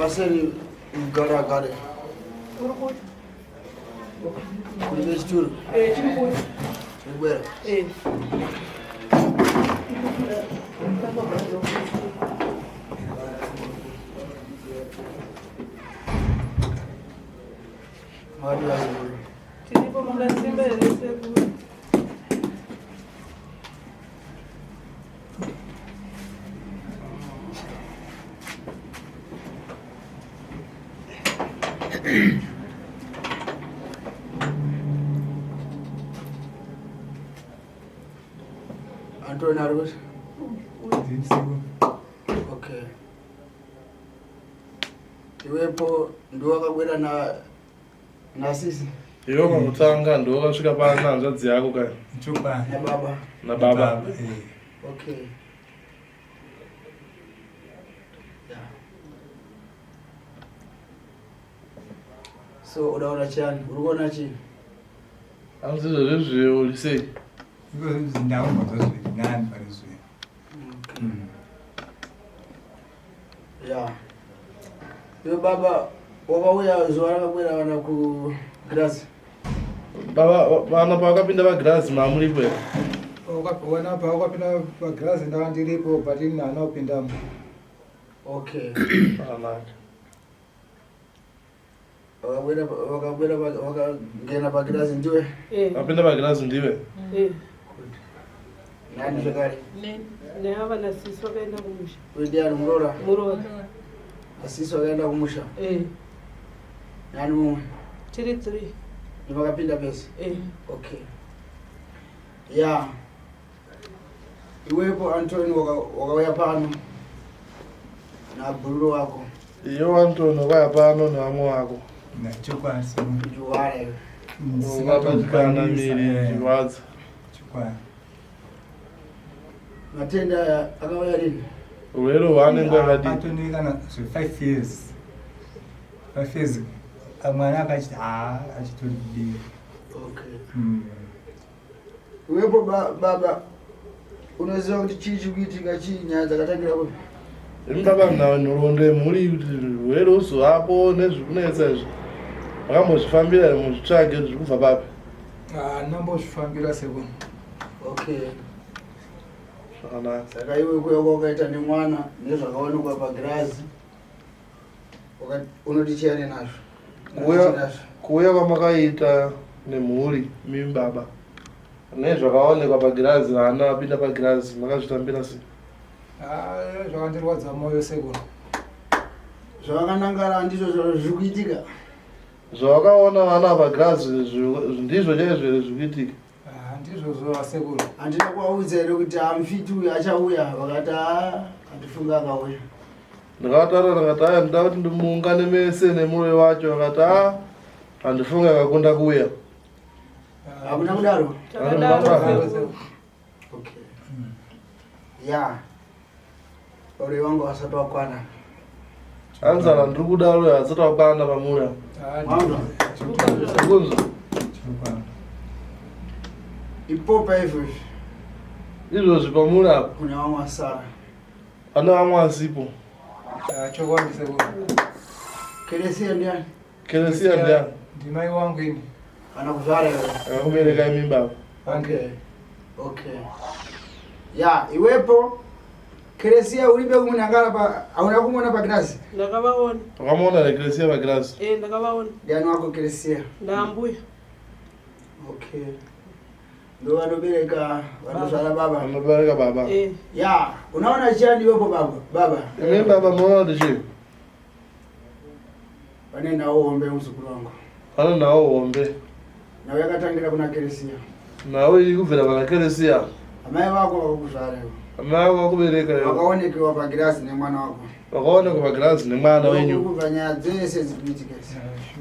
paseri gara. Kuri chituru. Chikuri. Ubera. Hadi lazima. Tilipo mkasimba elesebu. Antoni arus. Okay. Iwepo ndio wakabwera na sisi. Iyo mutanga ndio wakasvika pana nzadzi yako kai. Chupa Na baba. Okay. Yeah. So unaona chani, unaona chini. Anzi zvezve ulisei. Iko ndau mazozvi nani parizvi. Okay. Yeah. Yo baba wakauya zuwa rakabwera wana ku grass. Baba vana pakapinda pagrass mamulipo here. Wana pa wakapinda pagrass ndava ndiripo but ina anopindamo. Okay. Anaka. Wakagena pagrass ndiwe? Apinda pagrass ndiwe? Nani zvakare? Ne ava na sisi wakaenda kumusha. Ndiani Murora? Murora. Asisi wakaenda kumusha? Nani mumwe? Tiri 3. Ndivakapinda pesi? Okay. Yeah. Iwepo Antoni wakauya pano na bhururo wako. Iyo Antoni wakauya pano nevamwe vako. Nachokwasi. Juwara iwe. Ukapatikana miri chiwadza. Chikwani. Matenda akauya lini? Urwere hwanenge wakadii? Antoni kana 5 years. 5 years. Mwana akachiti achitori kudii. Okay. Iwepo baba unoziva kuti chii chikuitika chii nyaya dzakatangira kupi? Baba mnaronde muri kuti urwere uzovapo nezvikunetsa izvi. Makambozvifambira here muzvitsvage zviri kubva papi? Ndambozvifambira seko. Okay. Zvakanaka. Saka iwe kuya kwakaita nemwana nezvakaonekwa pagirazi unoti chiyani nazvo? Kuuya kwamakaita nemhuri mimi baba nezvakaonekwa pagirazi vana vapinda pagirazi makazvitambira sei? Zvakandirwadza moyo seko. Zvavakanangara ndizvo zviri kuitika? Zvawakaona vana pagirazi ndizvo chaizvo here zviri kuitika? Ndizvo seko. Handina kuvaudza here kuti amufiti uyu achauya vakati handifunga akauya. Ndakataura ndakati aya ndida kuti ndimuungane mese nemurwe wacho vakati handifunga akakunda kuuya. Hakuna kudaro? Okay. Yeah. Uri wangu wasati wakwana. Anzala ndiri kudaro hasati wakwana pamura. Mwanga? Kunzo? Ipopa hivyo. Izvozvi pamura apa? Kuna vamwe vasara. Pane vamwe vasipo. Chokwadi seko. Keresiya ndiani? Keresiya ndiani? Ndimai wangu ini. Kana kuzvara here? Akakubereka imi baba. Okay. Okay. Yeah, iwepo Keresiya ulibe kumunangara pa hauna kumuona pagirazi? Ndakavaona. Wakamuona here Keresiya pagirazi? Ndakavaona. Ndiani wako Keresiya? Ndambuya. Okay. Ndo vanobereka vanozvara baba? Vanobereka baba. Yeah, unaona chiyani iwepo baba? Imi baba muona kuti chii? Pane nawo hombe muzukuru wangu. Pane nawo hombe. Nawe yakatangira kuna Keresiya. Nawe iri kubvira pana Keresiya. Amai vako vakakuzvara iwe. Amai vako vakubereka iwe. Wakaonekewa pagirazi nemwana wako. Wakaonekwa pagirazi nemwana wenyu. Kubva nyaya dzese dzikuitika idzi.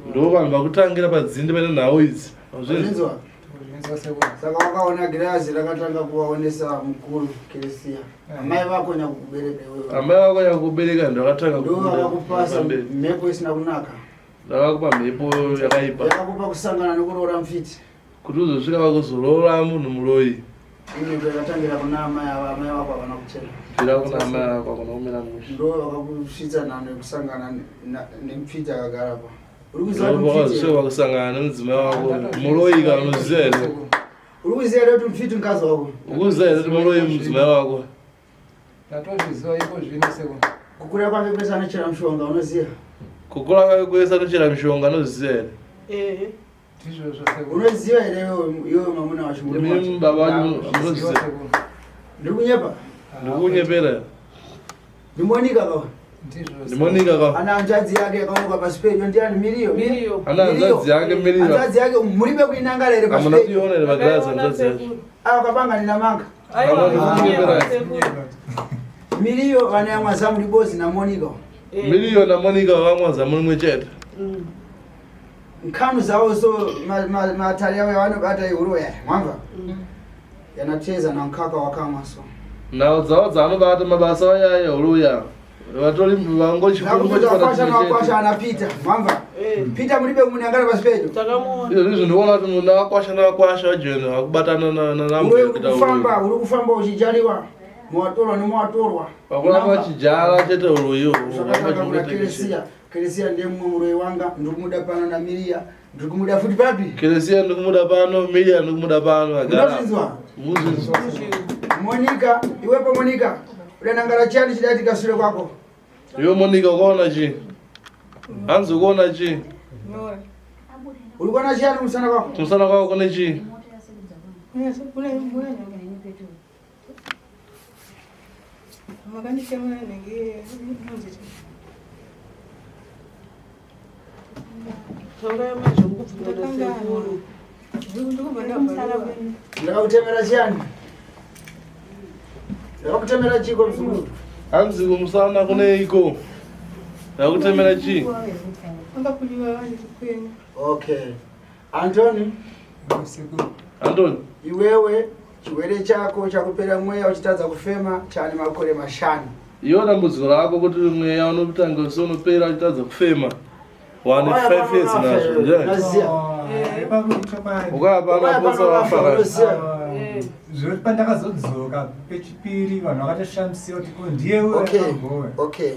Ndo vanhu vakutangira padzinde pane nhau idzi. Uzvinzwa? Saka wakaona girazi rakatanga kuvaonesa mukuru Keresiya. Amai vako nyakukubereka iwewe. Amai vako nyakukubereka ndo vakatanga kukubereka. Ndo vakakupasa mhepo isina kunaka. Ndakakupa mhepo yakaipa. Yakakupa kusangana nekuroora mufiti. Kuti uzosvika vakuzoroora munhu muroyi. Ini ndio katangira kuna amai wako wanakuchela. Bila kuna amai wako wanaumira mwisho. Ndio wakakushita na kusangana nemfita kagarapa. Sio wakusangana nemzima wako muloyiga muzele. Urikuzera kuti mfiti mkazi wako. Ukuzera kuti muloyi mzima wako. Tatozviziva iko zvino seko. Kukura kwake kwese anochera mishonga unoziya. Kukura kwake kwese anochera mishonga unoziya. Tizvozvo seko. Unoziya ere iwe mwamuna wacho muri wacho. Mimi baba unoziya. Ndikunyepa. Ndikunyepera. Ndimonika kwa. Ndimonika kwa. Ana anjadzi yake akamuka pasipedyo ndiani Miriyo. Ana anjadzi yake Miriyo. Anjadzi yake mulibe kuinangala ere pasipedyo. Amuna tiona ere baglaza anjadzi yake. Akapanga ninamanga. Miriyo vana yamwaza muri bozi na Monica. Miriyo na Monica vamwaza muri mwechete. Nkhanu zawo so matali yawo yavanobata ihuroya mwamva yanacheza na mkaka wakamwa so nawo dzawo dzanobata mabasa ayayo uruya vatori vangochikwasha anapita mwamva pita mulibe kumunangala pasipedyo izvi ndikuona kuti munhu akwasha wajeni akubatana uri kufamba uchijaliwa muwatorwa nemuwatorwa pakuramba vachijala chete uruyu Kelisia ndiye muroi wanga ndikumuda pano na Miria ndikumuda futi papi Kelisia ndikumuda pano Miria ndikumuda pano agara muzinzwa Monica iwepo Monica udanangala chani chidati kasule kwako iwe Monica ukaona chi hanzi ukaona chi ulikuwa na chani musana kwako kone chi ndakakutemera chani ndakakutemera chiko mzukuru hanzi kumusana kune iko ndakutemera chi okay Antoni iwewe chiwere chako chakupera mweya uchitadza kufema chani makore mashanu iyo dambudziko rako kuti mweya unotanga unopera uchitadza kufema 5 years nazvo ukapana posa wafara zvori pandakazodzoka pechipiri vanhu vakatoshamisiwa kuti ko ndiyewe okay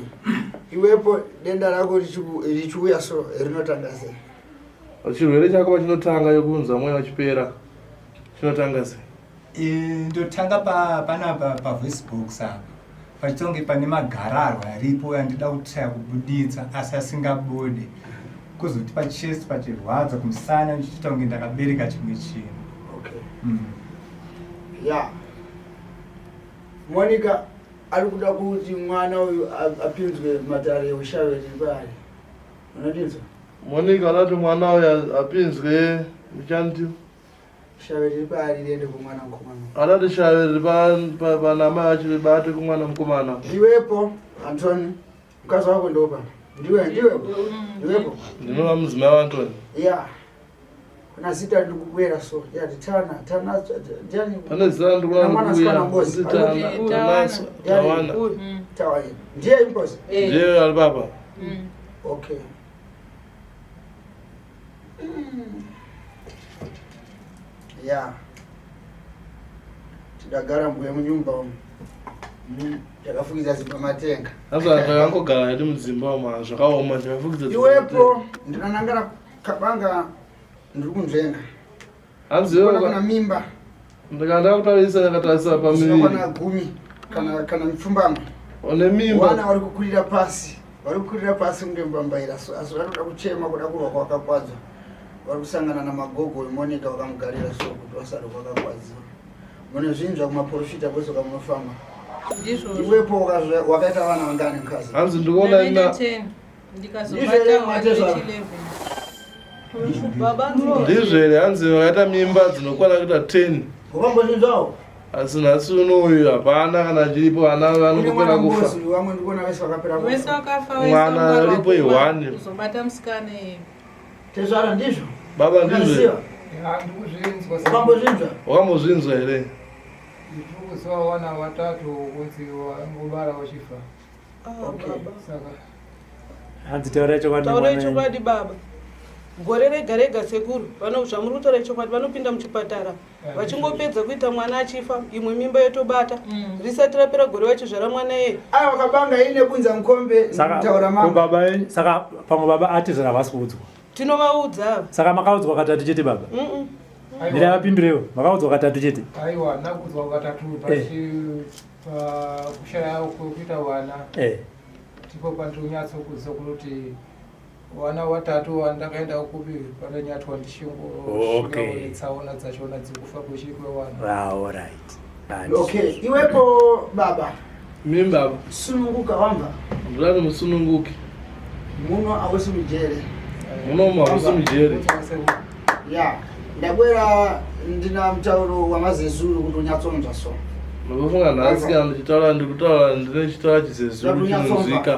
iwepo denda rako richiuya so rinotanga sei chirwere chako pachinotanga yokunzwa mweya uchipera chinotanga sei ndotanga panapa pavoicebox apa pachitonge pane magararwa aripo andida kutaya kubuditsa asi asingabode kuzoti pachest pachirwadza kumusana ndichita kunge ndakabereka chimwe chinhu ya Monica ari kuda kuti mwana uyu apinzwe matare ushaveri pari unodinzwa Monica anati mwana uyu apinzwe muchanti shaveri pari riende kumwana mukomana anati shaveri panamai achiri bate kumwana mukomana iwepo Antoni mkazi wako ndopa ndiwepo ndinova mudzimai waAntoni ya kuna zita ndikukwera so yati tana pane zita tawana ndiye imposi ndiye ali papa okay ya tidagara mbuye munyumba takafukiza zimba matenga azakangogara ati mudzimba umo zvakaoma tikafukiza iwepo ndinanangara kabanga ndiri kunzvenga hanziona mimba ndikanda kutarisa ndakatarisa pamiri kana gumi kana mipfumbamwe one mimba wana vari kukurira pasi kunge mbambaira asi vanoda kuchema kuda kurwa kwakakwadzwa vari kusangana namagogo eMonica vakamugarira so kuti vasari kwakakwadziwa mune zvinhu kumaprofita kwese kwamunofamba iwepo wakaita vana vangani mkazi hanzi ndikuona ina ndizvere hanzi vakaita mimba dzinokwana kuita 10 ukambozvinzvawo asi nhasi unoyu hapana kana chiripo vana vanokupera kufa vamwe ndikuona vese vakapera mwana aripo 1 tezvara ndizvo baba ndizvo wakambozvinzwa here ndikuziva wana vatatu kunzi vangobara vachifa hanzi taura chokwadi chokwadi baba gore rega rega sekuru zvamuri kutaura chokwadi vanopinda muchipatara vachingopedza kuita mwana achifa imwe mimba yotobata risati rapera gore vachizvara mwana yeye aya wakabanga ine bunza mukombe taura mama saka pamwe baba ati zvara vasi kuudzwa tinovaudza saka makaudzwa katatu chete baba ndiravapindurewo makaudzwa katatu chete aiwa nakudzwa katatu kushaya kuita vana tipo pandonyatso kudzwa kuti vana vatatu vandakaenda kupi panonyatwa ndishingo tsaona dzachona dzikufa kuchikwe vana okay iwepo baba mimi baba sununguka wamba ndani musununguki muno awesi mujere muno mawesi mujere ya ndabwera ndina mtauro wa mazezulu kuti unyatsonza so nokufunga nhasi kana ndichitaura ndikutaura ndine chitaura chizezulu chinozwika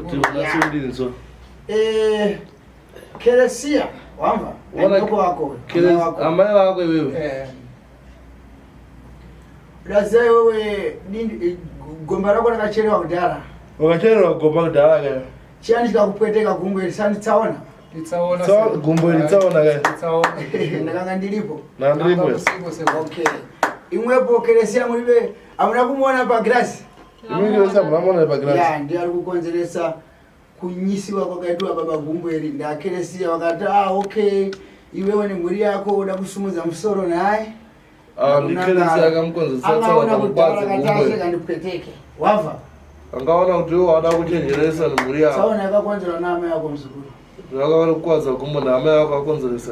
kuti unatsundinzo Keresia wamba ndoko wako amai wako iwewe lazai wewe gomba rako rakacherewa kudhara wakacherewa gomba kudhara kaya chiani chikakupweteka gumbo irisani tsaona gumbo iritsaona kaya ndakanga ndilipo nandiripo okay imwepo Keresia mulibe amuna kumuona pa grasi imwekeresia munamona pa grasi ya ndi ari kukonzeresa kunyisiwa kwakaitwa baba gumbo iri ndakeresia wakati okay iwewe ni mwiri yako uda kusumudza musoro naye ndikeresia akamukonzeresa tsara pamukwadzi gumbo kandipweteke wava angaona kuti iwo wada kuchenjeresa nemhuri yako tsaona yakakonzerwa naamai yako muzukuru zvakaona kukwadza gumbo naamai yako akonzeresa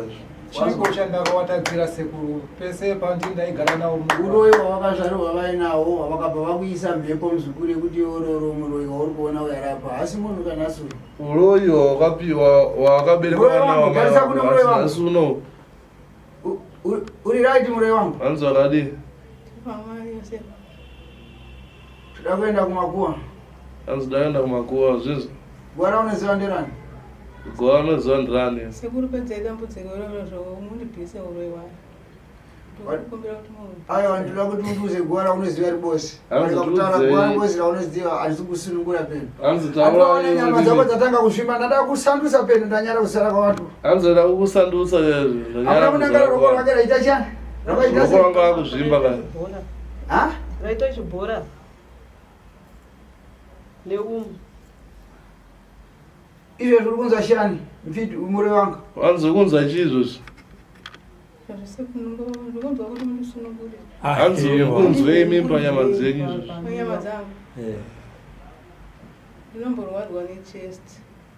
chiko chandakawatadzira sekuru pese pandindaigara nawo uroyi wawakazvarirwa vainawo wavakabva vakuisa mhepo muzukuru yekuti ororo muroyi wauri kuona uyarapa asi munhu kana asuri uroyi wawakapiwa wawakaberekwa nawaasi uno uri right muroyi wangu hanzi wakadi toda kuenda kumakuwa hanzi daenda kumakuwa zvizvo gwara unoziva ndirani gowa unoziva ndirani sekuru pedzai dambudziko irorozvo munibvise uroyi wayo aiwa ndoda kuti undiuze gwara unoziva ribosi kutaura gwara ribosi raunoziva handisi kusunungura penu atoone nyama dzako dzatanga kusvimba ndada kusandusa penu ndanyara kusara kwavatu hanzi da kusandusa amuna kunangara roko rwake raita chani roko ranga rakuzvimba kaya raita chibhora neumu izvo zviri kunzwa shani mfiti umure wanga hanzi kunzwa chii izvozvi hanzi kunzwei mimba nyama dzenyu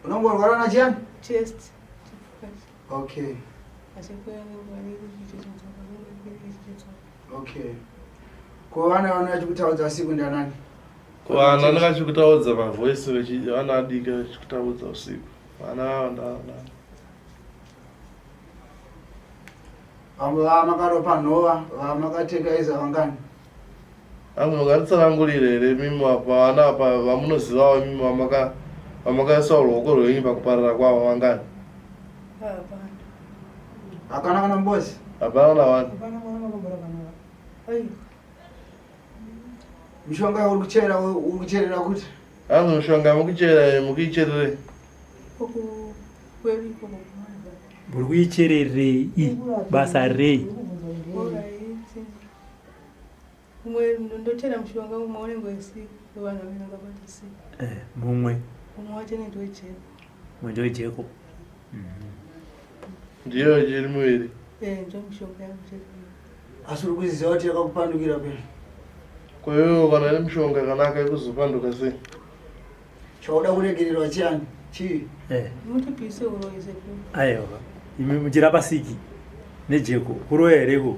unomborwara nachani chest okay kuvana vana vachikutaudza usiku ndanani vana vanenge vachikutaudza mavhoisi vana adiki vachikutaudza usiku vana vavandavana vamwe vamakaropa nhova vamakatekaiza vangani amwe makanditsanangurira here mimi vana apa vamunozivawo mimi vamakaisa ruoko rwenyu pakuparara kwavo vangani hapana kana mbozi hapana navana mishonga uri kucherera kuti hanzi mishonga mukuichererei muri kuichererei basa rei umwe ndochera mushonga umwe unenge wesiku vanhu vanenge vabatisi mumwe wacho nendowejeko mwe ndowejeko ndiyo chiri muviri ndo mushonga yangu cheri asi uri kuziva kuti yakakupandukira penu kwaiwewo kana ine mishonga kanaka yekuzopanduka sei chauda kuregererwa chiani chii mutipise uroyi sekuru aiwa imi muchirapa siki nejeko kuroya hereko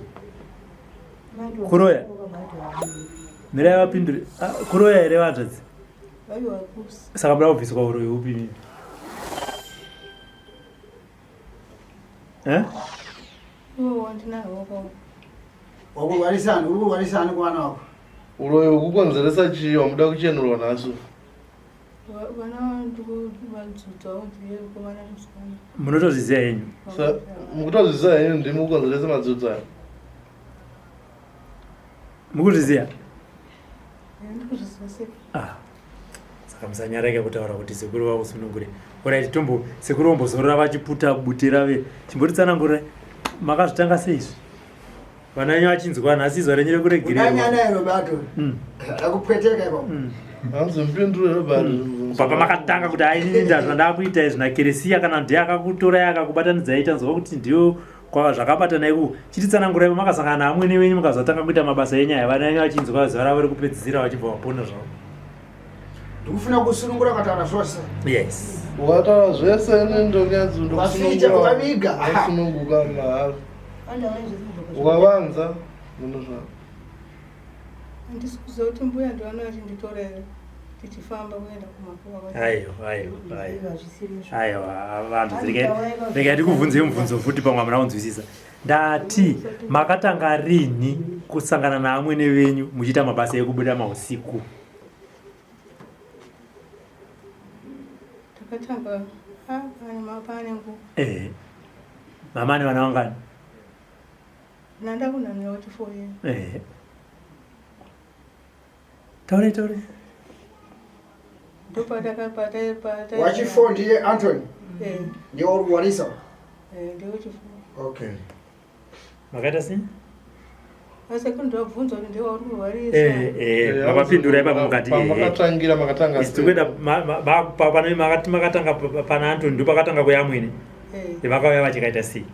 kuroya mirai vapindure kuroya here vatadzi aiwa kusi saka muda kubviswa uroyi upi mimi wandinahoko wakurwarisani uri kurwarisani kuvana wako uroyi hwekukonzeresa chii wamuda kuchenurwa naso vana ndikuvanzudzawo ndiyekovana tusana munotozviziva henyu mukutozviziva henyu ndimi kukonzeresa madzudzi aya mukuzviziva ndikuzviziva sei musanyareke kutaura kuti sekuru vakusunungure orit tombo sekuru vombozorora vachiputa bute rave chimbotitsanangura makazvitanga seizvi vana venyu vachinzwa nhasi izwa renyere kuregererobato akupweteka ipapo papa makatanga kuti ainini ndazvandakuita izvi nakeresiya kana ndiye akakutorai akakubatanidzai tanzwa kuti ndiyo kwava zvakabatana iku chititsanangurai makasangana naamwene venyu mukazotanga kuita mabasa enyaya vana venyu vachinzwa zuva ravo rekupedzisira vachibva vapona zvavo ndikufuna kusunungura kataura zvose yes ukataura zvese nendonyasununguka mahara ukavanza munozvavo handisi kuziva kuti mbuya ndivana vachinditorera tichifamba kuenda kumakuva aiwa vanhu regai ndikubvunzei mubvunzo futi pamwe hamuna kunzwisisa ndati makatanga rini kusangana naamwene venyu muchiita mabasa ekubuda mausiku takatanga panengu mama ane vana vangani nandakunamira kuti 4 years taure wachifo ndiye Anthony ndiye uri kuwanisa okay makaita sei asi kundobvunza kuti ndiye uri kuwarisa makapindura ipapo mukati makatangira makatanga tikuenda pane makatanga pana Anthony ndo pakatanga kuyamwene vakauya vachikaita sei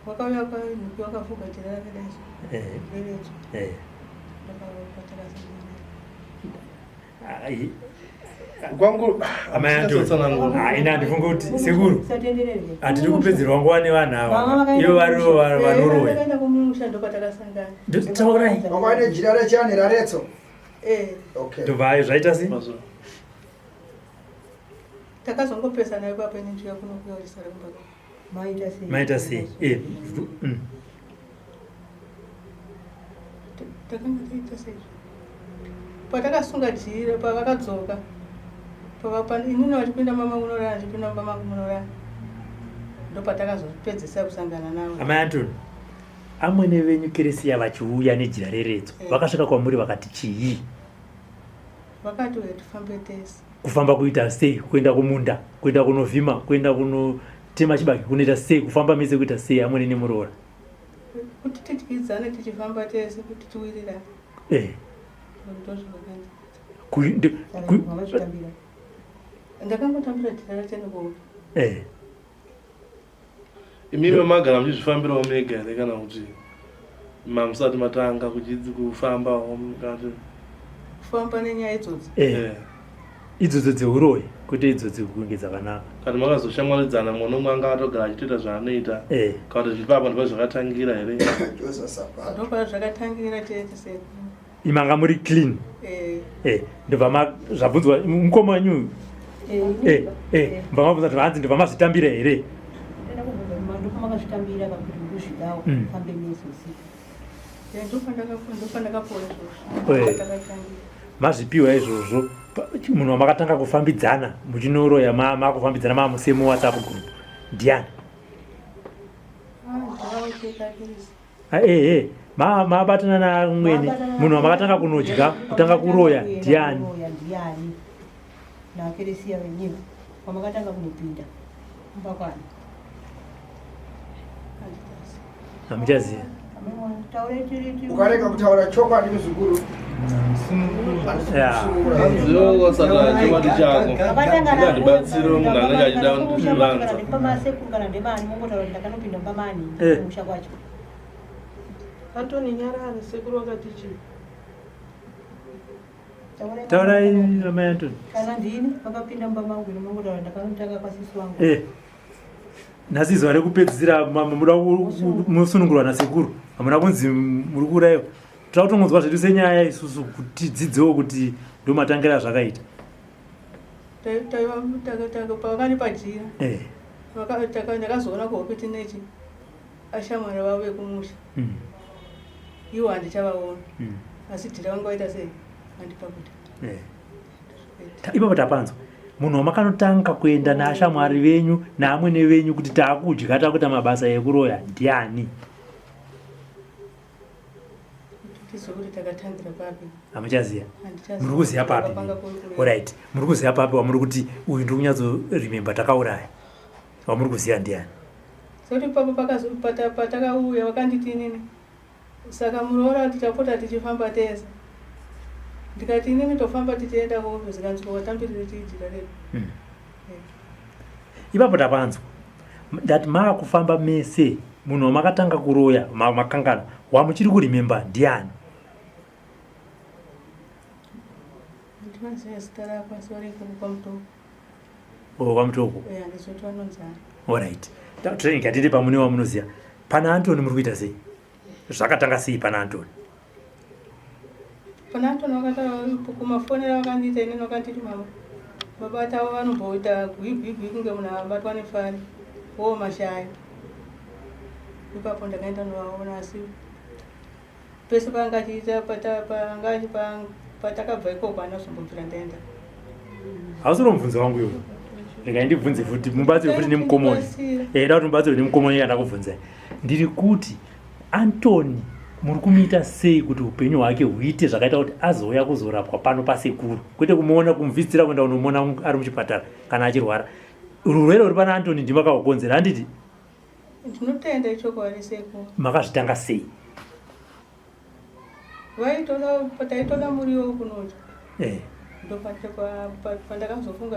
wakauya wakafugatira rakadaizvo kwangu ina ndifunga kuti sekuru hatidi kupedzerwa nguva nevanhu ava ivo varivo vanoroya taurai wakaine jira rechani raretso ndobva zvaita sei takazongopesana ipapo nenjuya kunokuyaurisa rekumbaka maita sei takanga taita seizvo patakasunga jira pavakadzoka inini vachipinda mama kunorara achipinda mama kunorara ndopatakazopedzisa kusangana navo amai Antoni amwene venyu keresiya vachiuya nejira reredzo vakasvika kwamuri vakati chii vakati uye tifambe tese kufamba kuita sei kuenda kumunda kuenda kunovhima kuenda kunotema chibage kunoita sei kufamba mese kuita sei amwene nemuroora kuti tidyidzane tichifamba tese kuti tiwirirane ndakangotambira dhira ratenekuona imimi magara muchizvifambirawo mega here kana kuti mamusati matanga kufambawo kufamba nenyaya idzodzo idzodzo dzeuroyi kwete idzodzi kunge dzakanaka kana makazoshamwaridzana mwana umwe anga atogara achitoita zvaanoita kana kuti zvipapa ndipo zvakatangira here ndopa zvakatangira tese imanga muri clean ndobva zvabvunzwa mukoma wanyu mbva mabvunza kuti hanzi ndobva mazvitambira here mazvipiwa izvozvo munhu wamakatanga kufambidzana muchinoroya makufambidzana mamusemo WhatsApp group ndiani mabatana namwene munhu wamakatanga kunodya kutanga kuroya ndiani nakeresiya wenyewe wamakatanga kunopinda mbakwana hamuchaziva ukareka kutaura chokwadi muzukuru hanziwo saka chokwadi chako ngatibatsiro munhu anenge achida kuzvivanza pamasekuru kana ndemani mongotaura kuti ndakanopinda mbamani musha kwacho Antoni nyarara sekuru wakati chii taurai amai Antoni kana ndini wakapinda mbamangu inomongotaura ndakanotaura kwasisi wangu nhasi zuva rekupedzisira muda musunungurwa nasekuru hamuna kunzi muri kuraiwa toda kutongonzwa zvedu senyaya isusu kuti dzidzewo kuti ndomatangira zvakaita pavakani pajira ndakazoona kuhopiti nechi ashamwari vavo vekumusha iwo handichavaona asi dhira vangu vaita sei handipakuti ipapo tapanzwa munhu wamakanotanga kuenda naashamwari venyu naamwene venyu kuti taakudya takuita mabasa ekuroya ndiani tizokuti takatangira papi amuchaziya muri kuziya papi alright muri kuziya papi wamuri kuti uyu ndiri kunyatso remember takauraya wamuri kuziya ndiani sekuti papo patakauya vakanditi nini saka muroora tichapota tichifamba tese ndikati inini tofamba tichienda kuofisi kanzwa watambirire tiijira redu ipapo tapanzwa ndati maakufamba mese munhu wamakatanga kuroya makangana wamuchiri kuremember ndiani ndimaziva zita rako asi waringa kwamutoko kwamutoko ndizoti vanonzana alright training atinde pamune wamunoziya pana Antoni muri kuita sei zvakatanga sei pana Antoni vakatanga kumafonera vakandiita inini vakanditi mama babata avo vanomboita gwigwigwi kunge munhu abatwa nefari wo mashaya ipapo ndakaenda novaona asi pese pangachiita patakabva ikoko anazombobvira ndaenda hausiri mubvunzo wangu iwo regai ndibvunze futi mubatsire futi nemukomoni da kuti mubatsire nemukomoni kana kubvunzai ndiri kuti Antoni muri kumuita sei kuti upenyu hwake huite zvakaita kuti azouya kuzorapwa pano pasekuru kwete kumuona kumuvhitsira kuenda kunomuona ari muchipatara kana achirwara urwere ruri pana Antoni ndimakahukonzera handiti ndinotenda ichokwadi sekuru makazvitanga sei taitoda muriwo kunoti ndopandakazofunga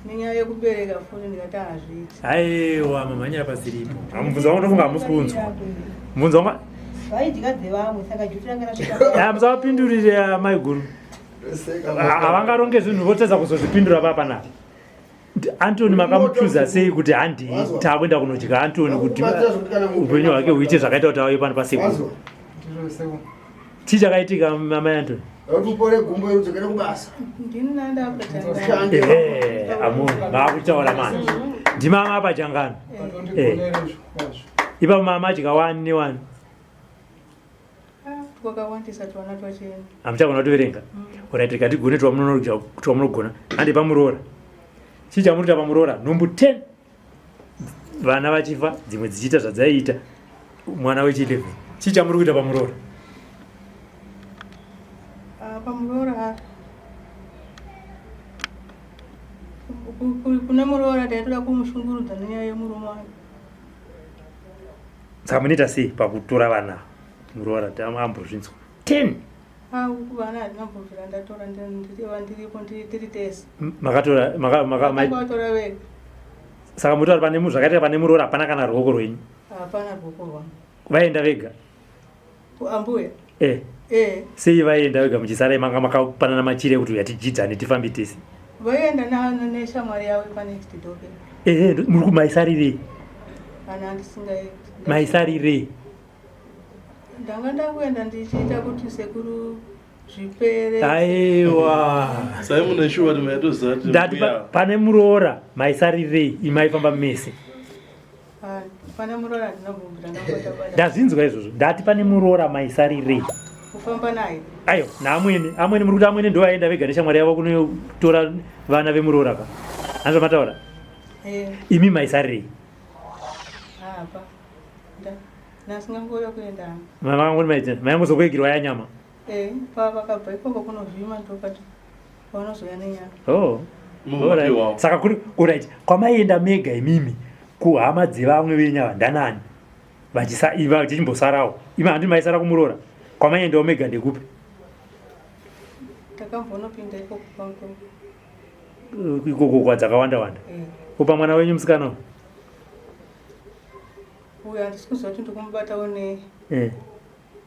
nenyaya yekubereka futi ndikati hazviiti aiwa mamhanya pasiripo amubvunza wangu ndofunga hamusi kunzwa mubvunza wangu musavapindurire mai guru havangaronge zvinhu votedza kuzozvipindura papanapa Antoni makamuchuza sei kuti handi takuenda kunodya Antoni kuti upenyu hwake huite zvakaita kuti auye pano pasekuru chii chakaitika mamai Antoni vaakutaura mani ndimama apa changano ipapo mama adya 1 ne1 hamuchagona kutoverenga orit rikatigone twamunogona handi pamuroora chii chamurita pamuroora nhumbu 10 vana vachifa dzimwe dzichiita zvadzaiita mwana wechi11 chii chamuri kuita pamuroora pamuroora kune muroora taitoda kumushungurudza nenyaya yemurume wake saka munoita sei pakutora vana muroora ambozvinzwa 10 vana handinambobvira ndatora ndiripo tiri tese makatora vega saka mutori zvakaita pane muroora hapana kana ruoko rwenyu hapana ruoko rwangu vaenda vega ambuya sei vaenda vega muchisara manga makapanana machire kuti yatijidzane tifambi tese vaienda neshamwari yavo panext door muri kumaisarirei kana ndisingaiti maisarirei ndanga ndakuenda ndichiita kuti sekuru zvipere aiwa sai mune shuwa kuti maitoziva kuti ndati pane muroora maisarirei imaifamba mese pane muroora ndinambobvira ndazvinzwa izvozvo ndati pane muroora maisarirei kufamba naye aiwa naamwene muri kuti amwene ndo aenda vega neshamwari yavo kunotora vana vemuroora ka andizvamataura imi maisarirei apa nasingangoya kuenda mayangozokuegirwa yanyama pavakabva ikoko kunovhima ndopati vanozoya nenyama saka kurit kwamaienda mega imimi kuhama dzevamwe venyava ndanani vachichimbosarawo imi handi maisara kumuroora kwamaiendawo mega ndekupi takambonopinda ikoko ikoko kwadzakawanda wanda upa mwana wenyu musikana uyo handisi kuziva kuti ndikumubatawo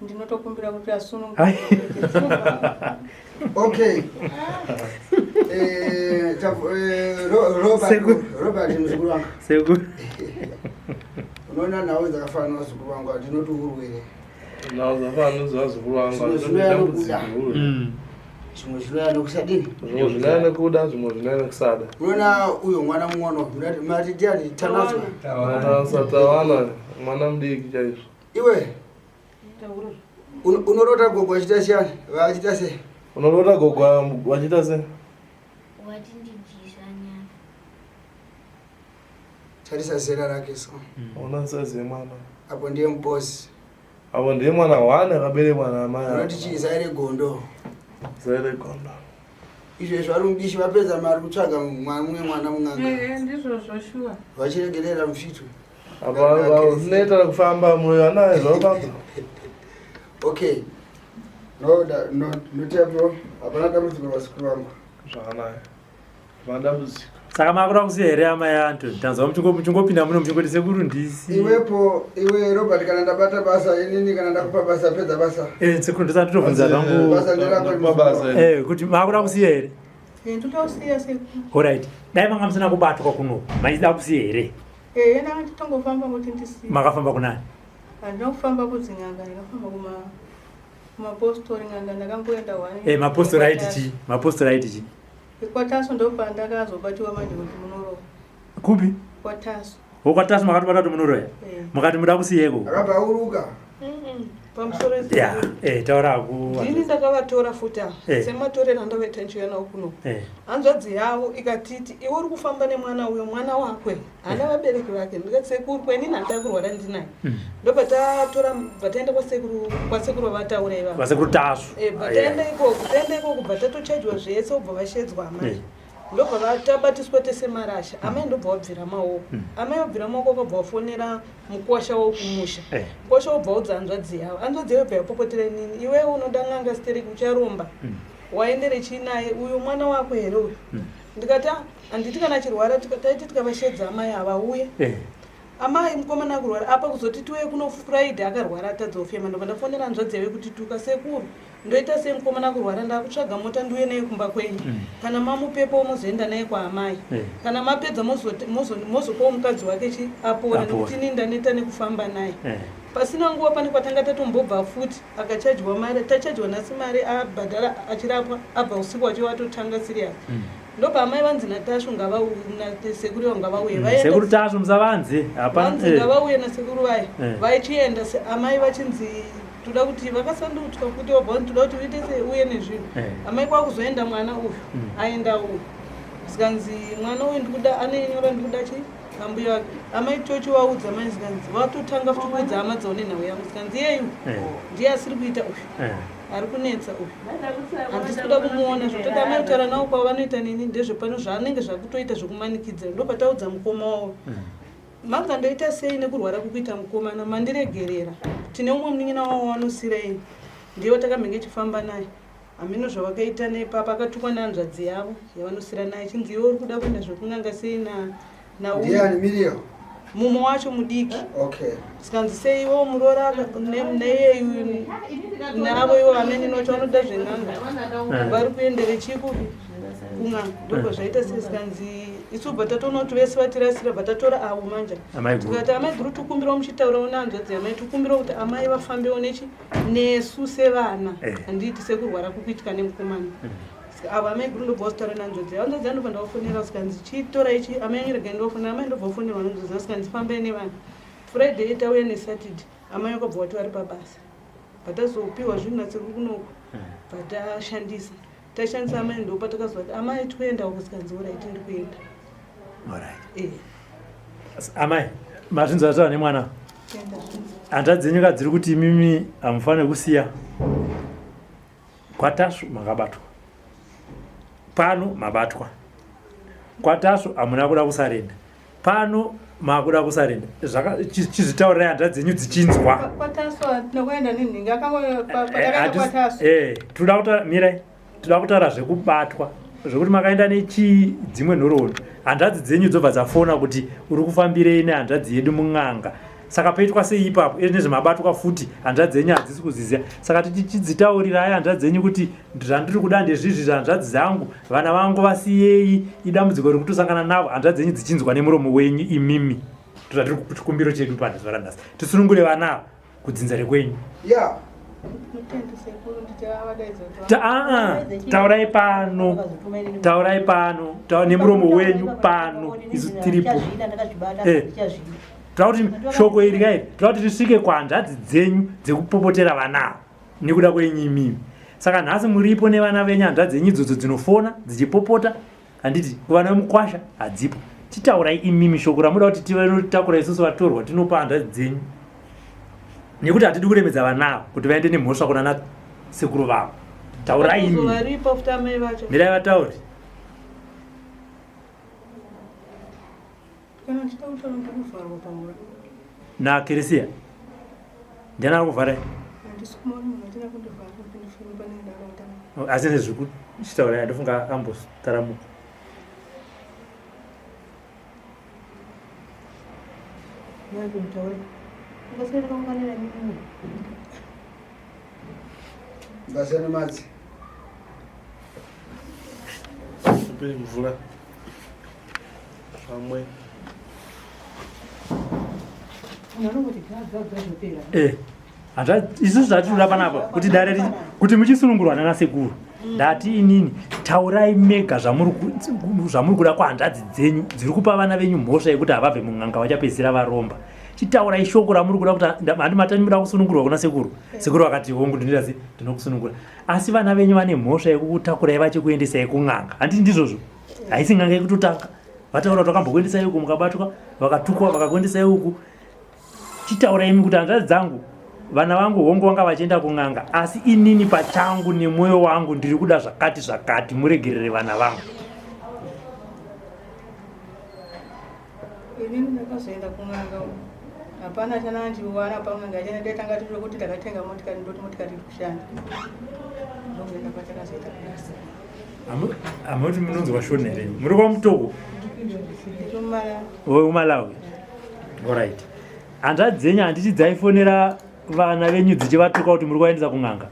ndinotokumbira kuti asunungu okay Robert mzukuru wangu sekuru unoona nawo dzakafana nazukuru wangu ndinoti urwere nawo dzakafana nazukuru wangu zvimwe zvinoya nekusadini zvimwe zvinoya nekuda zvimwe zvinoya nekusada unoona uyo mwana mung'ono mati ndiani tawana mwana mudiki chaizvo iwe unorota gogo vachita chiyani vachita sei unorota gogo vachita sei tarisa zera rake so unasazve mwana apo ndiye mubosi Abo ndiye mwana wane akabere mwana amai. Unoti chizaire gondo. Zaire gondo. Izvo arumbishi vapedza mari kutsvaga mumwe mwana mung'anga. Ndizvo zvoshua. Vachiregerera mufito. Abo neta kufamba moyo anaye zvofamba. Okay. Notepo hapana dambudziko vasikuru vangu. Zvakanaka. Madambudziko. Saka makuda kusiya here amai Anthony. Tanzwa muchingopinda muno muchingoti sekuru ndisi. Iwe Robert kana ndabata basa inini kana ndakupa basa pedza basa. Sekuru ndisati ndotobvunza kangu. Basa ndirako basa. Kuti makuda kusiya here. Ndotosiya sekuru. Alright. Dai manga musina kubatwa kuno. Maida kusiya here. Yena nditongofamba kuti ndisiya. Makafamba kunani? Ndinofamba kudzing'anga, ndinofamba kumapostori ng'anga ndakangoenda wani. Mapostori aiti chi? Kwataso ndopa ndakazobatiwa manje kuti munorowa. Kupi? Kwataso. Kwataso makatobata kuti munoroya? Mukati muda kusiyeko? Akabva uruka. Pamusoro taura ku. ndini ndakavatora futa sematorera ndavaita nchiyana okuno hanzvadzi yavo ikatiti iwe uri kufamba nemwana uyo mwana wakwe hana vabereki vake ndikati sekuru kwenini handakurwara ndinaye ndobatatora bataenda kwasekuru vavataura ivavo vasekuru tasu bataenda ikoko kubva tatochajwa zvese ubva vashedzwa amai ndobva tabatiswa tese marasha amai ndobva wabvira maoko amai wabvira maoko wakabva wafonera mukwasha wokumusha kwasha wobva udza hanzvadzi yavo hanzvadzi yavo bva yapopotera nini iwe unoda n'anga stereki ucharomba waendere chinaye uyu mwana wako here uyu ndikati handiti kana chirwara taiti tikavashedza amai havauye amai mukomana kurwara apa kuzoti tiuye kuno friday akarwara atadzofema ndobva ndafonera hanzvadzi yave kuti tuka sekuru ndoita sei mukomana kurwara ndakutsvaga mota ndiuye naye kumba kwenyu kana mamupepo mozoenda naye kwaamai kana mapedza mozopawo mukadzi wake chi apora nekuti ini ndaneta nekufamba naye pasina nguva pane kwatanga tatombobva futi akachajwa mari tachajwa nhasi mari abhadhara achirapwa abva usiku wacho watotanga siriasi ndobva amai vanzi natashu nasekuru vao ngavauye sekuru tashu musavanzi vanzi ngavauye nasekuru vaye vaichienda amai vachinzi toda kuti vakasandutswa kuti wabva toda kuti uite seuye nezvinhu amai kwakuzoenda mwana uyu aenda uyu zikanzi mwana uyu ndikuda anenyora ndikuda chi ambuya wake amai chochi waudza amai zikanzi watotanga futi kuudza hama dzaone nhau yangu zikanzi yeyu ndiye asiri kuita uyu ari kunetsa uyu handisi kuda kumuona zvototi amai kutaura nawo kwavanoita nini ndezvepano zvaanenge zvakutoita zvokumanikidzira ndopataudza mukoma wavo manga ndoita sei nekurwara kukuita mukomana mandiregerera tine umwe munin'ina wavo wanosirei ndiwo takamhenge chifamba naye hamino zvavakaita nepapa akatukwa nehanzvadzi yavo yavanosira naye chinzi iwo uri kuda kuenda zvekunganga sei nauyu mumwe wacho mudiki sikanzi sei iwo murora neyeyu neavo ivo vameninocho vanoda zveng'anga vari kuendere chikupi kung'anga ndobva zvaita sei sikanzi isu bva tatoona kuti vese vatirasira bva tatora avo manja tikati amai guru tikumbirawo muchitaurawo nehanzvadzi amai tikumbirawo kuti amai vafambewo nechi nesu sevana handiti sekurwara kukuitika nemukomana avo amai guru ndobva vasitaura nehanzvadzi hanzvadzi andobva ndavafonera sikanzi chitora ichi amai anyeregai ndavafonera amai ndobva vafonerwa nehanzvadzi sikanzi fambai nevana friday itauya nesaturday amai vakabva vati vari pabasa batazopiwa zvinhu nasekuru kunoko batashandisa tashandisa amai ndopa takazwa kuti amai tikuenda kusikanzi oraiti ndiri kuenda amai mazvinzi vataura nemwana hanzvadzi dzenyu dziri kuti imimi hamufaniri kusiya kwatasu makabatwa pano mabatwa kwatasu hamuna kuda kusarenda pano makuda kusarenda chizvitaurirai hanzvadzi dzenyu dzichinzwa kwatasu tinokuenda nenhingi toda kutaura mirai toda kutaura zvekubatwa zvokuti makaenda nechdzimwe nhoroondo hanzvadzi dzenyu dzobva dzafona kuti uri kufambirei nehanzvadzi yedu mung'anga saka peitwa sei ipapo nezvemabatwa futi hanzvadzi dzenyu hadzisi kuziziva saka tichidzitaurirai hanzvadzi dzenyu kuti zvandiri kuda ndezvizvi hanzvadzi dzangu vana vangu vasiyei idambudziko riri kutosangana navo hanzvadzi dzenyu dzichinzwa nemuromo wenyu imimi tozvatiri chikumbiro chedu pandazuva ranhasi tisunungure vana kudzinza rekwenyu taurai pano nemuromo wenyu pano isu tiripo toda kuti shoko iri kairi toda kuti risvike kuhanzvadzi dzenyu dzekupopotera vana nekuda kwenyu imimi saka nhasi muripo nevana venyu hanzvadzi dzenyu idzodzo dzinofona dzichipopota handiti kuvana vemukwasha hadzipo titaurai imimi shoko ramuda kuti titakura isusu vatorwa tinopa hanzvadzi dzenyu nekuti hatidi kuremedza vanavo kuti vaende nemhosva kuna sekuru vavo. Taurai imi. Mirai vatauri. Na Kerisia. Ndiana kuvhara. Asi nezviku chitaura ndofunga ambotaramuka. Ngasene madzi. Pili mvula. Pamwe. Isusu zvatinoda panapa kuti dare kuti muchisunungurwa nana sekuru. Ndati inini taurai mega zvamuri kuda kuhanzvadzi dzenyu dziri kupa vana venyu mhosva yekuti havabve mung'anga vachapedzisira varomba. Chitaurai shoko ramuri kuda kuti handi matani muda kusunungurwa kuna sekuru. Sekuru akati hongu ndindirasi ndinokusunungura. Asi vana venyu vane mhosva yekutakurai vachikuendesai kung'anga. Handiti ndizvozvo? Haisi ng'anga yekutotanga. Vataura kuti vakambokuendesai uku mukabatwa vakatukwa vakakuendesai uku. Chitaurai imi kuti hanzvadzi dzangu vana vangu hongu vanga vachienda kung'anga asi inini pachangu nemwoyo wangu ndiri kuda zvakati muregerere vana vangu. Inini ndakazoenda kung'anga hapana chanandiwana pamung'anga chene ndaitanga tiri kuti ndakatenga motikari ndoti motikari iri kushanda ndokuenda pachakazoita basa. Hamuti munonzwa shona here muri kwamutoko umalawi. Alright. Hanzvadzi dzenyu handiti dzaifonera vana venyu dzichivatuka kuti muri kuvaendesa kung'anga?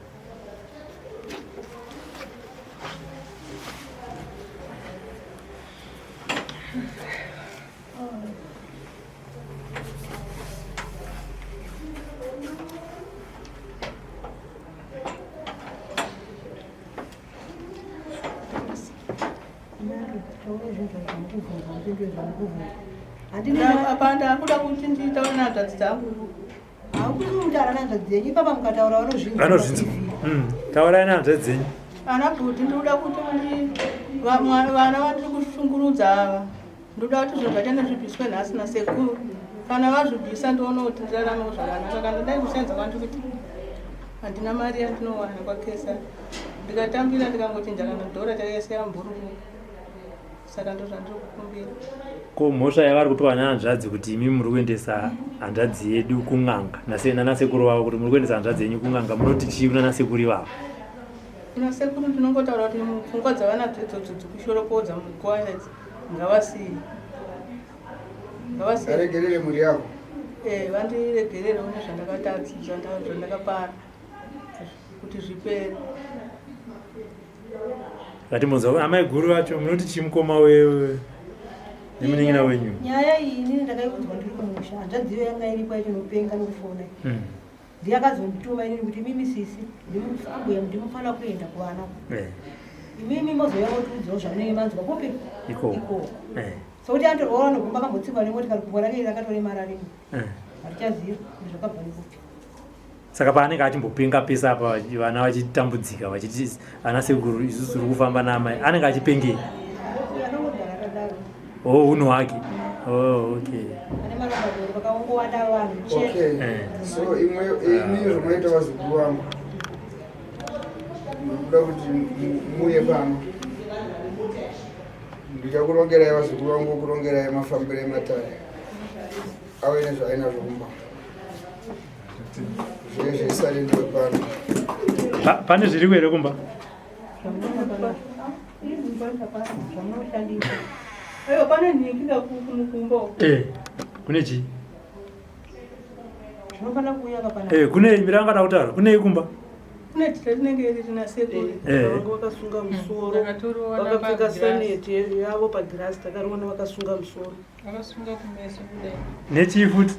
Apanda akuda kuti nditaure nahadzadzi dzangu. Vanozvinzwa. Taurai nahadzadzi dzenyu. Ana bhuti ndoda kuti vana vandiri kushungurudza ava ndoda kuti zvinhu zvatenda zvibviswe nhasi nasekuru. Kana vazvibvisa ndoona kuti ndiraramawo zvakanaka. Kana ndai kusenza kwandiri kuti handina mari yandinowana kwakesa ndikatambira ndikangoti ndakanodhora takaisa yamburuku. Saka ndo zvandiri kukumbira. Ko mhosva yavari kupiwa nahanzvadzi kuti imi muri kuendesa hanzvadzi yedu kung'anga nana sekuru vavo kuti muri kuendesa hanzvadzi yenyu kung'anga munoti chii kuna sekuru ivavo? Kuna sekuru ndinongotaura kuti pfungwa dzavanadzo idzodzo dzekushoropodza munguva idzi ngavasiye. Aregerere mhuri yako. Vandiregerere une zvandakatadzi zvandakapara kuti zvipere. Vatimudza amai guru vacho munoti chimukoma wewe nemunin'ina wenyu. Nyaya iyi inini ndakaiudzwa ndiri kumusha. Hanzvadziyo yanga iripo yatinopenga nokufona. Ndiyakazondituma inini kuti mimi sisi ndinofanira kuenda kuvana. Imimi mozoyavo tiudzawo zvamunenge manzwa kupi ikoko. Sokuti andorwara nogomba akambotsikwa nemotikari kubva rake rakatoremara rimwe. Hatichaziva zvakabva nekupi. Saka paanenge achimbopenga pesa apa vana vachitambudzika vachiti ana sekuru isusu tiri kufamba naamai anenge achipengei? Unhu hwake. Okay. So imwe zvomaita vazukuru vangu ndikuda kuti muye pano ndichakurongerai vazukuru vangu kurongerai mafambiro ematare ave nezvaaina zvokumba zveshe isari ndiwe pano. Pane zviri here kumba? Pane nhingika kumukumba. Kune chii? Zvinofana kuuya kapana. Kune mirangada kutaura. Kune ikumba? Kune tinenge iri tina sekuru. Vakasunga musoro. Vakapfeka saneti yavo pagirasi takariona vakasunga musoro. Vakasunga kumeso kudai. Nechii futi?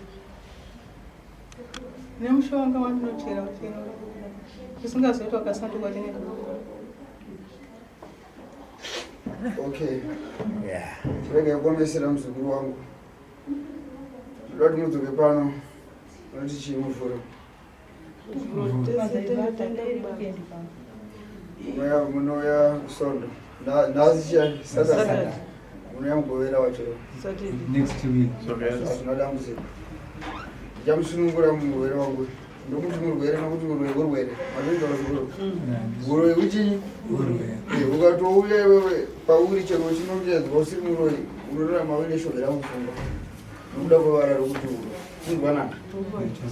Nemushonga wandinochera uchena. Tisingazoita wakasanduka tinenge. Okay. Rega kuomesera muzukuru wangu. Ndoda kuti mudzoke pano. Unoti chii muvhuro? Munoya kusondo. Nhasi chiyani? Saturday. Munoya mugovera wacho. Next week. Hazvina dambudziko. Ndichamusunungura mugovera wangu. ndokuti murwere nokuti urwere mazvinza zvikuru urwere uchinyi ukatouya iwewe pauri chero chinongedzwa usiri muroi unorarama uine shobhera mupfungwa nokuda kwevara rokuti urwanaka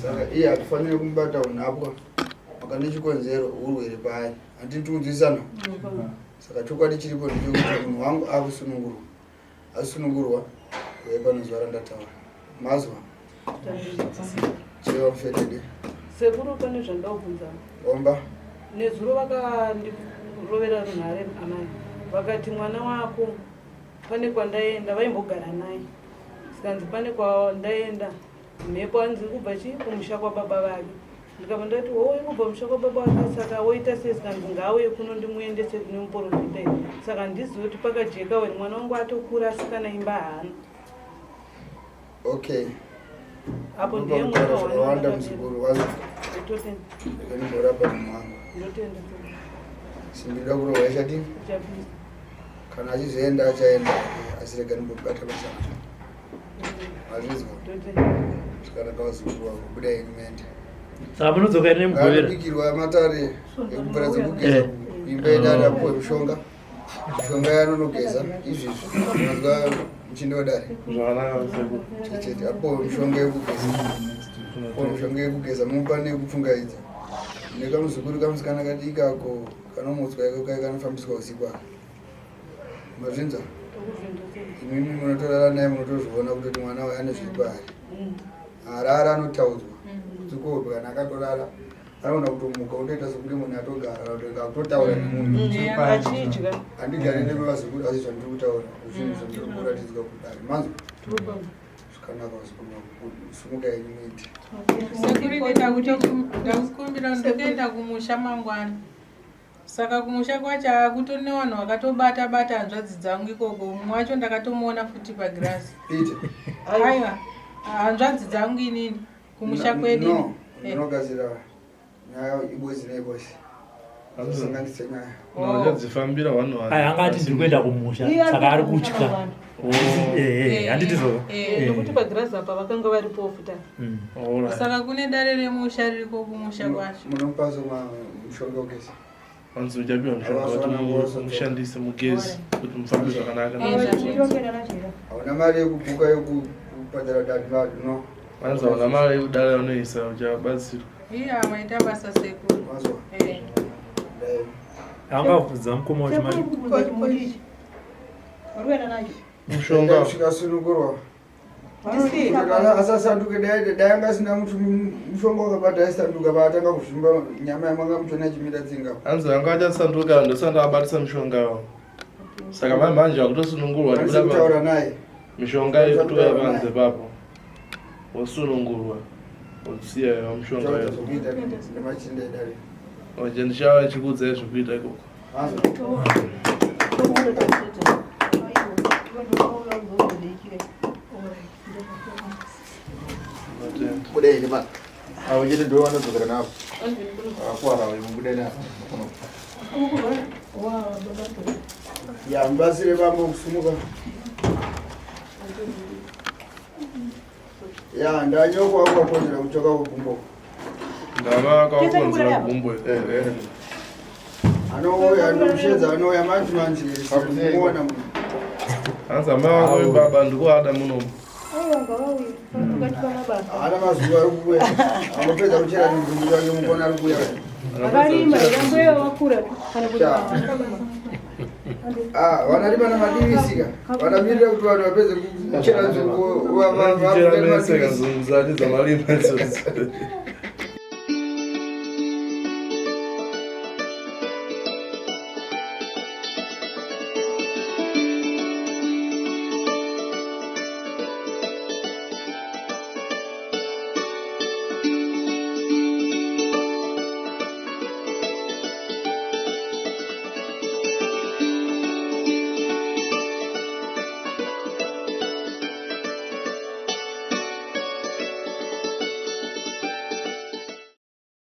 saka iye hatifaniri kumubata unhapwa maka nechikonzero urwere paari handitiunzwisana saka chokwadi chiripo ndechekuti munhu wangu asunungurwa uye panozuva randataura mazwa chireva mufetede sekuru pane zvandakubvunza omba nezuro vakandirovera runhare amai vakati mwana wako pane kwandaenda vaimbogara naye sikanzi pane kwandaenda mhepo anzi kubva chii kumusha kwababa vake ndikabva ndati wowe kubva musha kwababa vake saka woita sei sikanzi ngaauye kuno ndimuendese kune muprofita saka ndizive kuti pakajeka weri mwana wangu atokura asikana imba haana okay apo ndiye mwana wawanda muzukuru wazo ndotenda ndorapa munhu wangu ndotenda sindida kurohwa ichadini chapisa kana achizoenda achaenda asi rega ndimbobata basa azvizwa zvakanaka wazukuru wako buda inimende saka munodzoka iri nemugovera bikirwa matare ekubvira dzekugeza imba yedare apuwe mushonga yanonogeza izvizvi mazwa muchindodare chete apuwe mushonga yekugeza mupa nekupfungaidza nekamuzukuru kamusikana kadikako kanomutswa iko kai kanofambiswa usiku ako mazvinza imimi munotorara naye munotozviona kutoti mwana waye ane zviri paari harara anotaudzwa dzikobe kana akatorara anoona kutomuka unoita sekuti munhu atogara kutotaura nemunhu achidya handigari nevazukuru asi zvandiri kutaura zvinhu zvandiri kuratidzwa kudari manzwa zvakanaka vazukuru sumuka yenyu muiti sekurindita kuti ndakukumbira ndikuenda kumusha mangwana saka kumusha kwacho akutori nevanhu vakatobata hanzvadzi dzangu ikoko mumwe wacho ndakatomuona futi pagirasi aiwa hanzvadzi dzangu inini kumusha kwedu ndinogadzira nyaya ibozi neibozi azosanganise nyaya uchadzifambira vanhu angati ndiri kuenda kumusha saka ari kutya handiti zo nokuti pagirazi apa vakanga varipo futa saka kune dare remusha ririko kumusha kwacho munopaso mushonga ugezi wanzi uchapiwa mushonga kuti mushandise mugezi kuti mufambe zvakanaka hauna mari yekubhuka yekubhadhara dadi no wanzi hauna mari yekudara unoisa uchabatsirwa iya maita basa sekuru angavhudza mukoma wachimari mushonga svikasunungurwa asasanduke dai angasina mushonga wakabata aisanduka paatanga kuzvimba nyama yamanga mutona chimira tsinga anzi anga achasanduka ndosanda abatisa mushonga wavo saka manje akutosunungurwa kutaura naye mishonga ikutoya panze papo wosunungurwa wotsiya mushonga nemachindedare oje ndichava chikudzai zvekuita ikoko kudai nema awonyete ndo vanozokera navo akuwara mubude navo ya mbasire vamwe kusumuka ya ndanyokwa kwakonzera kuchoka kugumbo ndava akakonzera kugumbo anouya ndomushedza anouya manje muona hanzi amai wako webaba ndikuada munomu haana mazuva ari kuuya anopedza kuchera nzungu yake mukona ari kuuya akarima yamboyo wakura kana kuti vanarima namadivisika vanamirira kuti vanhu vapedze kuchera nzungu zati dzamarima